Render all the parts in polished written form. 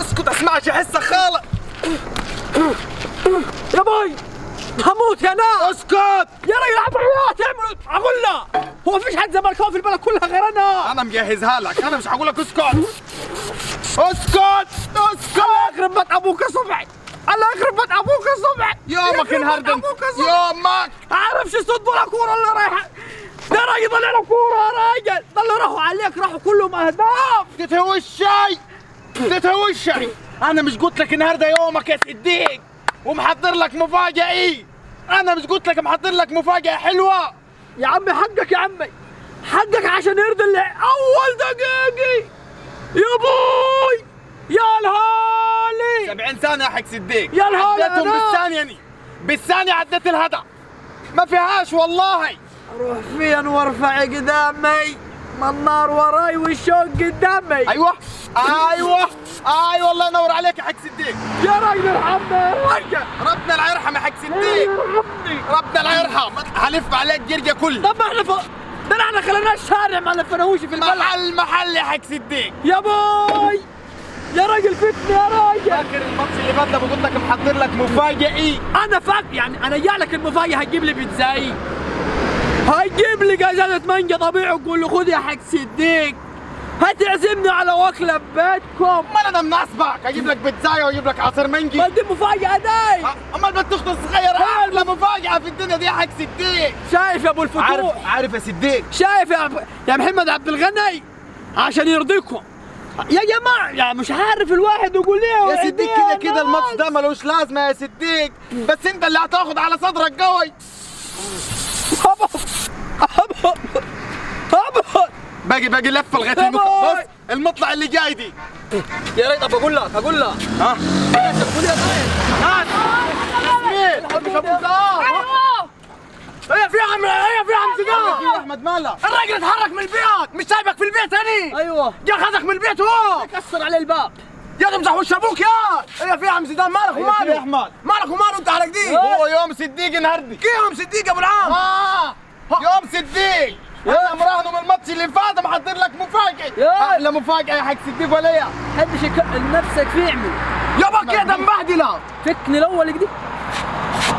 اسكت اسمعش احسك خالص. يا باي هموت يا ناس. اسكت يا راجل عبريات اعمل اقول لا. هو مفيش حد زملكاوي في البلد كلها غير انا مجهزها لك. انا مش هقول لك اسكت. اسكت اسكت. الله يخرب بيت ابوك يا صبحي. الله يخرب بيت ابوك يا صبحي. يومك انهرد انت. يومك. عارفش صد ولا كوره اللي رايحه. يا راجل طلع له كوره يا راجل. طلعوا راحوا عليك راحوا كلهم اهداف. تتهوشي. انا مش قلت لك النهارده يومك يا صديق ومحضر لك مفاجأة ايه؟ انا مش قلت لك محضر لك مفاجأة حلوة؟ يا عمي حقك يا عمي. حقك عشان يرضي اللي اول دقيقي. يا بوي يا الهالي 70 ثانية يا حق صديق. يا الهالي عديتهم بالثانية. بالثانية عديت الهدى. ما فيهاش والله. اروح فين وارفع قدامي؟ ما النار وراي والشوق قدامي. ايوه الله ينور عليك يا حق صديق. يا راجل ارحمني يا راجل. ربنا لا يرحم يا حق صديق. ارحمني. ربنا لا يرحم. هلف عليك جرجة كله. طب ما احنا ده احنا خليناه الشارع ما لفناهوش في البلد. محل يا حق صديق. يا باي يا راجل فتني يا راجل. فاكر الماتش اللي فات لما قلت لك محضر لك مفاجأة ايه؟ انا فاكر يعني انا جاي لك المفاجأة. هتجيب لي بيتزاي. هتجيب لي جزازة مانجا طبيعي وتقول لي خد يا حق صديق. هتعزمني على وكلة ببيتكم. امال انا مناسبك اجيب لك بيتزاية واجيب لك عصير منجي. ما دي مفاجأة داي. امال بتخت الصغير احلى مفاجأة في الدنيا دي يا حق صديق. شايف يا ابو الفتوح. عارف يا صديق. شايف يا محمد عبد الغني عشان يرضيكم يا جماعة. يعني مش عارف الواحد يقول ايه يا صديق. كده الماتش ده ملوش لازمة يا صديق. بس انت اللي هتاخد على صدرك قوي. هبط باقي لفة لغاية بص المطلع اللي جاي دي. يا ريت. طب اقول لك ها قول يا زين. هي في عم سجار. يا احمد مالك؟ الراجل اتحرك من البيت. مش سايبك في البيت هني. ايوه جا خدك من البيت هو. كسر عليه الباب. يا تمسح وش ابوك يا. هي في عم زيدان مالك وماله؟ يا احمد مالك وماله انت على جديد. هو يوم صديق النهارده. كيف يوم صديق يا ابو العام؟ يوم صديق. انا مراهنه من الماتش اللي فات محضر لك مفاجأة. احلى مفاجأة يا حق صديق ولا يا؟ حدش نفسك فيه اعمل. يابا كده مبهدله. فكني الاول كده.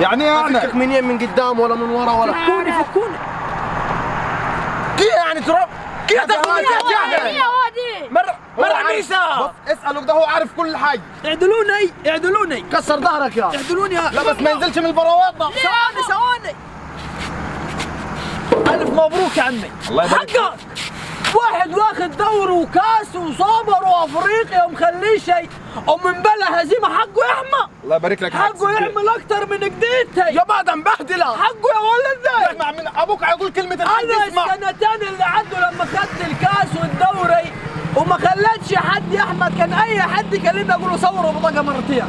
يعني انا فكك منين من قدام ولا من ورا ولا فكوني. كيف يعني ترى؟ كيف تاخذ هي مرة عميسة. اسأله ده هو عارف كل حاجة. اعدلوني كسر ظهرك يا. اعدلوني لا بس ما ينزلش من البراوات ده. ثواني. ألف مبروك يا عمي. الله يبارك فيك. حقك. واحد واخد دوري وكاس وصابر وافريقيا ومخليه شيء ومن بلا هزيمه حقه يحمى. الله يبارك لك. حقه يعمل اكتر من قديتي. يا بعد مبهدله. حقه يا ولد. اسمع من ابوك هيقول كلمة الحق. انا اسمع. السنتين اللي عدوا لما خدت الكاس والدوري وما خلتش حد يا احمد. كان اي حد يكلمني اقول له صور بطاقه مرتين.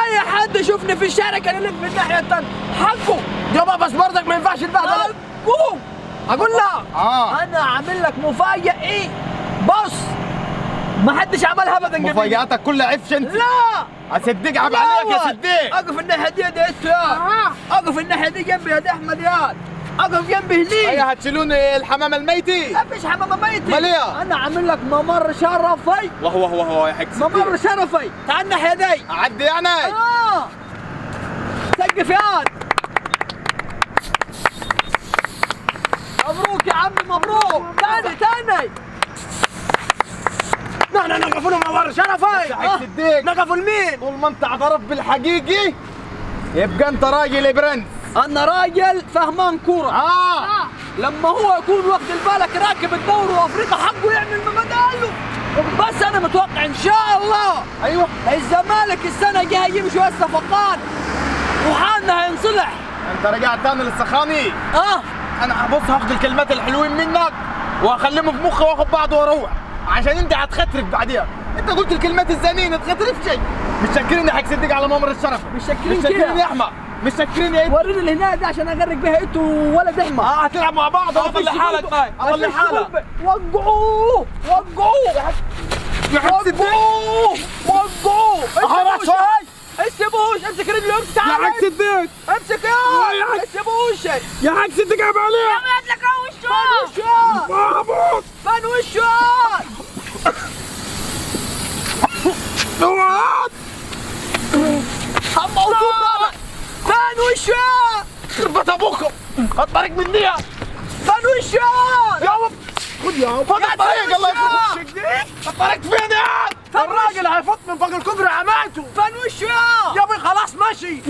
اي حد يشوفني في الشارع كان يلف من الناحيه الثانيه. حقه يابا. بس برضك ما ينفعش البهدله. قوم اقول لك. انا عامل لك مفاجأة ايه؟ بص ما حدش عملها ابدا قبل. مفاجآتك كلها عفش انت. لا هصدق عيب عليك يا صديق. اقف الناحية دي يا يا. اقف الناحية دي جنبي يا احمد يا. اقف جنبي هني. هي هتشيلوني الحمام الميتي. ما فيش حمام ميتي. امال ايه؟ انا عامل لك ممر شرفي. وهو يا حق صديق. ممر شرفي. تعال الناحية دي. عدي يعني. سقف ياد. مبروك يا عمي مبروك. تاني نحن نقف له ممر شرفي. صديق نقف لمين؟ طول ما انت اعترف بالحقيقي يبقى انت راجل يا برنس. انا راجل فهمان كوره. لما هو يكون واخد بالك راكب الدوري وافريقيا حقه يعمل ما بداله. بس انا متوقع ان شاء الله. ايوه الزمالك السنه الجايه هيجيب شويه صفقات وحالنا هينصلح. انت رجعت تاني للسخاني. انا بص هاخد الكلمات الحلوين منك وهخليهم في مخي واخد بعض واروح عشان انت هتخترف بعديها. انت قلت الكلمات الزنينه تخترف شيء. مش شاكرين يا حق صديق على ممر الشرف. مش شاكرين يا احمد. مش شاكرين يا وريني اللي هناك ده عشان اغرق بيها انت وولد احمد. هتلعب مع بعض. اضل حالك طيب. اضل حالك. وقعوه يا حق صديق. وقعوه اسيبوش. امسك رجله. امسك يا حق صديق. امسك يا اسيبوش. يا حق صديق عيب عليك. يا ولد لك وشه. بان وشه. سندويشات خربت ابوكم الطريق من دي سندويشات يا رب خد يا رب خد الطريق الله يخرب وشك دي الطريق فين يا الراجل هيفوت من فوق الكوبري عماته سندويشات يا ابوي خلاص ماشي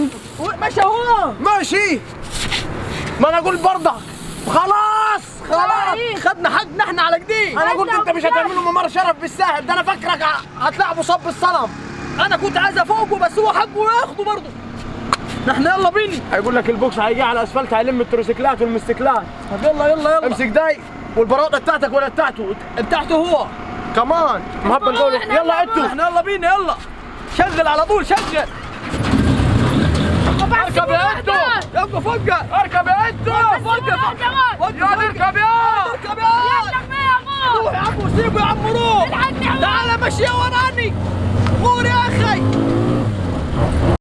ماشي هو ماشي ما انا اقول برضك خلاص خدنا حقنا احنا على جديد. انا قلت انت مش هتعملوا ممر شرف بالساهل ده انا فاكرك هتلعبوا صب الصنم انا كنت عايز افوقه بس هو حقه ياخده برضه. نحن يلا بينا. هيقول لك البوكس هيجي على الاسفلت هيلم التروسيكلات والمستكلات. طب يلا امسك داي والبراطه بتاعتك ولا بتاعته؟ بتاعته هو كمان مهبل نقول يلا انتوا احنا يلا بينا يلا شغل على طول شغل. اركب يا انتوا يبقى فوقك اركب يا انتوا يا نركب يا اركب يا روح يا عمو سيبه يا عمو روح تعال مشي وراني